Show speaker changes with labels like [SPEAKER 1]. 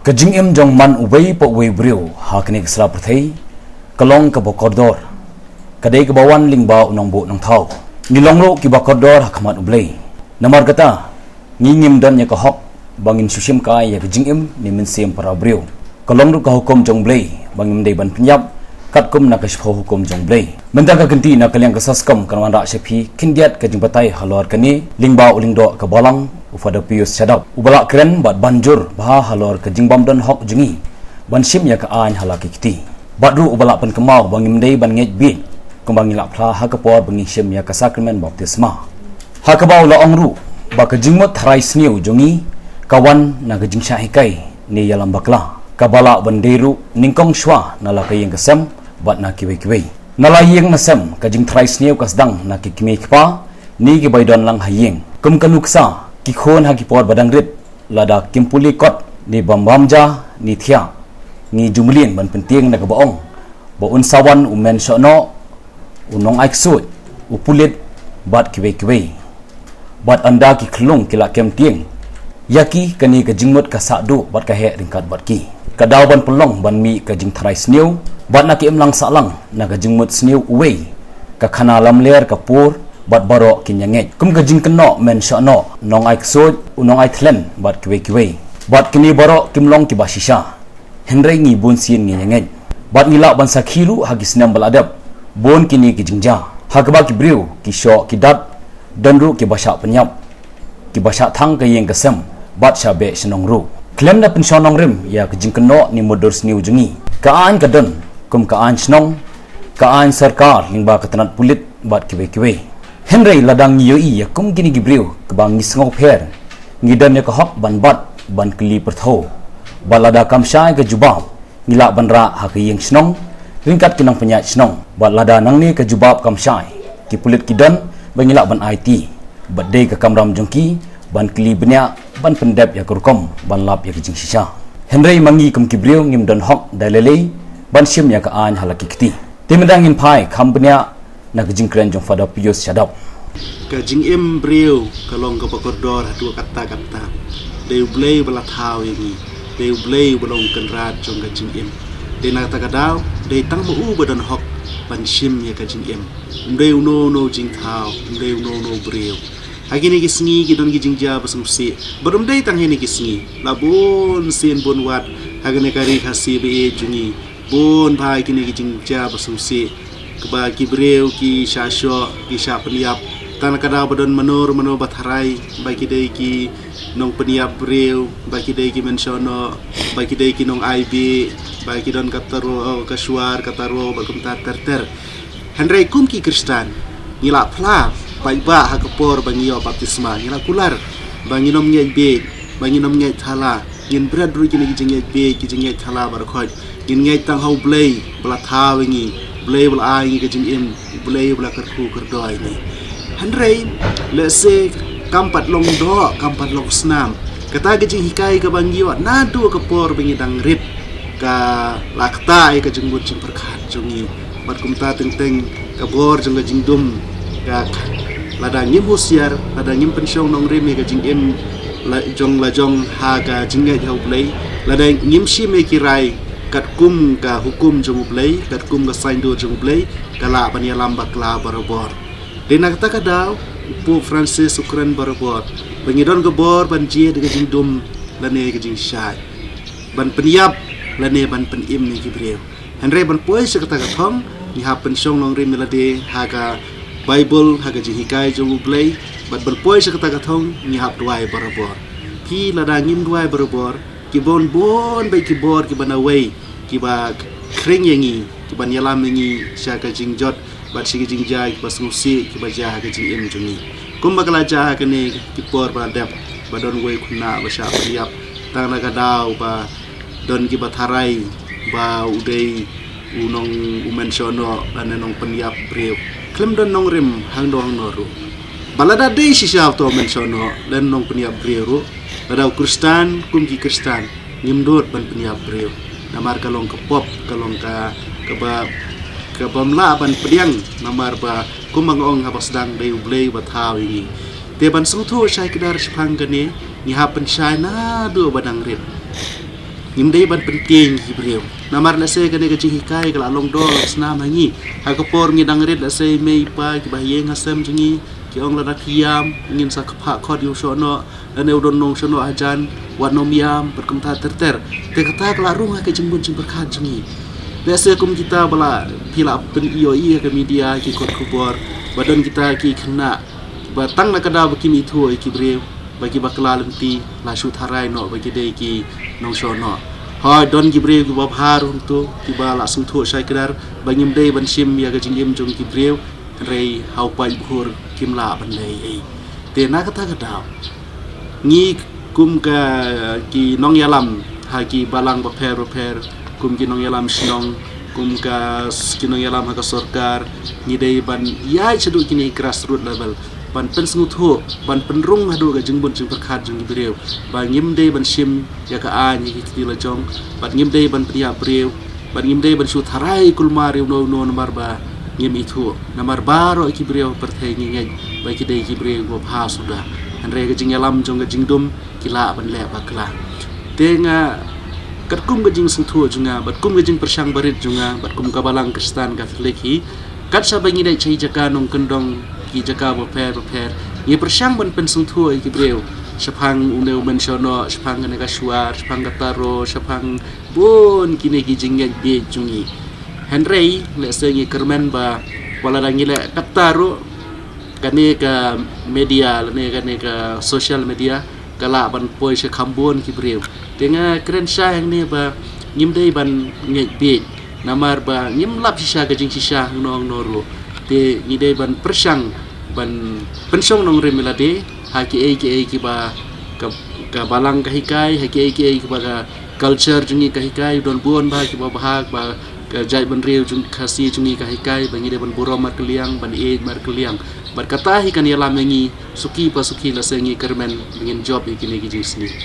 [SPEAKER 1] Kajing em jong man uwei po uwei briu hakni kesra perthei kalong ke bokordor kadai ke bawan lingba unong bu nong thau ni longro ki bokordor hakmat ublei namar kata ngingim dan ya kahok bangin susim kai ya kajing em ni mensim para briu kalong ru ka hukum jong blei bangim dei ban penyap kat kum na kasih hukum jong blei mentang ka genti na kaliang kasaskom kanwan rak sepi kindiat ke jingpatai halor kani lingba ulingdo ke balang ufada pius sadap ubalak keren bat banjur bah halor ke jingbam dan hok jengi ban sim ya ka an halaki kiti badru ubalak pen kemau bangim dei ban ngej bin kembang ilak phla ha ka por bangi sim ya ka sakramen baptisma ha ka bau la ongru ba ka jingmot tharai Sniew jongi kawan na ka jingsha hikai ni yalam bakla kabala banderu ningkong shwa na la kayeng kasem bat na kiwe nala yeng na sem ka Jingtharai Sniew ka Sdang na ki Kmie kpa ni ki baidon lang hayeng kum kanuksa ki khon ha ki por badang rit lada kimpuli kot ni bambamja ni thia ni jumlin ban penting na ka baong ba unsawan Menshohnoh Nongai Ksuid upulit bat kiwe bat anda ki khlung kila Kmie yaki kani ka jingmot ka sadu bat ka he ringkat bat ki kadaw ban pelong ban mi ka Jingtharai Sniew bat na ki emlang salang na ka jingmot Sniew uwei ka khana lamler ka pur bat baro kinyanget kum ka Jingpyntieng Menshohnoh Nongai Ksuid Nongai Thlen bat kiwe bat kini baro kimlong ki basisha henrei ngi bun sin ngi nyanget bat ngila ban sakhiru hagi senam baladap bon kini ki jingja hagba ki briu ki sho ki dat danru ki basha penyap ki basha thang ka yeng kasem bat shabe senong ru klem na pensionong rim ya ka Jingpyntieng ni modur Sniew jengi kaan ka don kum kaan senong kaan sarkar lingba ka tanat pulit bat kiwe henrei ladang yoi ya kum gini gibriu kebang ngisngok pher ngidan ya ka hok ban bat ban kli pertho balada kamsai ka jubab ngila banra ha ka yeng senong ringkat kinang penyat senong balada nang ni ka jubab kamsai ki pulit kidan bangila ban IT badai ka kamram jongki ban kli benya ban pendep ya kurkom ban lap ya kijing sisa henrei mangi kum kibriu ngim don hok dalele ban sim ya ka an halaki kiti timendang in pai kambenya na kajing keren jong fada pius sadap
[SPEAKER 2] kajing em briu kalong ka pakordor dua kata de blei bala thau yangi de blei balong kenrat jong kajing em de na ta kadau de tang mu badan hok ban sim ya kajing em de no jing thau de no briu agini gisngi gidon gijingja basum si barum de tang heni gisngi labun sin bon wat agane kari khasi be jungi bon bhai kini gijingja basum si keba kibreu ki shasho ki sha peniap tan kada badon manur batharai bagi dei ki nong peniap breu bagi dei ki Menshohnoh bagi dei ki nong IB bagi don kataro kasuar kataro bakum ter henrei kum ki Kristan ngila phla bai ba ha kapor bangio baptisma ngila kular banginom ngej be banginom ngej thala ngin brad ru ki ngej be ki ngej thala bar khoj ngin ngej tang hau blei bla thawengi blei bla ai ke jing em blei bla kerku kerdoi ni henrei lese kampat long do kampat long snam kata ke jing hikai ke bangio na du ke por bengi dang rit ka lakta ke jing but jing perkhat jungi bat kumta teng ke bor jing jing dum ka lada ngim husiar lada ngim pensiong nong reme ke jing em la jong ha ka jing ngai hau blei lada ngim si me kirai kat kum ka hukum jong blei kat kum ka saindu jong blei kala bania lambak la barobor dena kata kadau pu Francis Ukran barobor bangidon ke bor ban je de jing dum lane ke jing shai ban peniap lane ban penim ni gibreu henre ban poi se kata kathong ni ha pensiong long rim melade ha ka Bible ha ka jing hikai jong blei ban poi se kata kathong ni ha duai barobor ki lada ngim duai barobor ki bon bai ki bor ki banawai ki ba kring yangi ki ban yalam yangi sya ka jingjot bat si jingja ki pas musi ki ba ja ka jing em jungi kum bakala ja ka ne ki por ba dep ba don wei khuna ba sya liap tang la ka dau ba don ki ba tharai ba udei unong Menshohnoh dan nong peniap breu klem don nong rim hang dong noru balada dei si sya to Menshohnoh dan nong peniap breu ladau Kristan kum ki Kristan ngimdot ban peniap breu namar kalong ke pop kalong ka bamla ban pediang namar ba kumang ong habas Sdang dei blei ba thau ini te ban sungtho sai kedar spang kane ni ha pen sai na do badang rit Ngimdei ban penting Hibreu. Namar la se kane kecing hikai kala long dol senam hangi. Hakapor ngidang red la se mei pa ki bahyeng hasem jengi ki ong la kiam ngin sa kapa khod yu shono ane udon nong shono ajan wanom yam berkemta terter. Te kata kala runga ke jengbun jeng berkat jengi. Biasa kum kita bala pila pen iyo ke media ki kot kubor badan kita ki kena batang na kada bakimi thu ki breu bagi bakla lenti la Jingtharai no bagi dei ki Menshohnoh ha don ki breu ki babhar untuk ki bala sung thu sai kedar bangim dei ban sim ya ga jingim jong ki breu rei hau pai bhur kimla ban lei ei te na kata kada ngi kum ka ki nong yalam ha ki balang baper kum ki nong yalam Sdang kum ka ki nong yalam ha ka sarkar ni dei ban yai chadu kini grassroots level ban pen sengutho ban penrung hadu ga jengbun jeng perkhat jeng breu ban ngim dei ban sim ya ka a ni ki la jong ban ngim dei ban priya breu ban ngim dei ban Jingtharai kulma reu no namar ba ngim itu namar baro ki breu perthai ngi ngai ba ki dei ki breu go pha sudah han re ga jing yalam jong ga jingdum kila ban le bakla tenga kat kum ga jing sengtho junga bat kum ga jing persang barit junga bat kum ka balang kristan ka leki kat sa bangi dai chai jaka nong kendong ki jaka baper ye persang ban pen sengtho ki breu sapang uneu Menshohnoh sapang ne ka suar sapang ka taro sapang bon kini ki jing ngai be jungi Henry le sengi kermen ba wala dangi le kataro kane ka media ne kane ka social media kala ban poi se khambon ki breu tenga kren sha yang ne ba ngim dei ban ngai be namar ba ngim lap sisa ka jing sisa nong noro te ni dei ban persang ban pensong nong remelade ha ki ba ka balang ka hikai ha ki ki ba ka culture jungi ka hikai don buon ba ki ba bahag ba ka jai ban reu jung khasi jungi ka hikai bangi de ban buro mar keliang ban mar keliang bar kata hi kan yalam ngi suki pa suki la sengi kermen ngin job ikini gi jing Sniew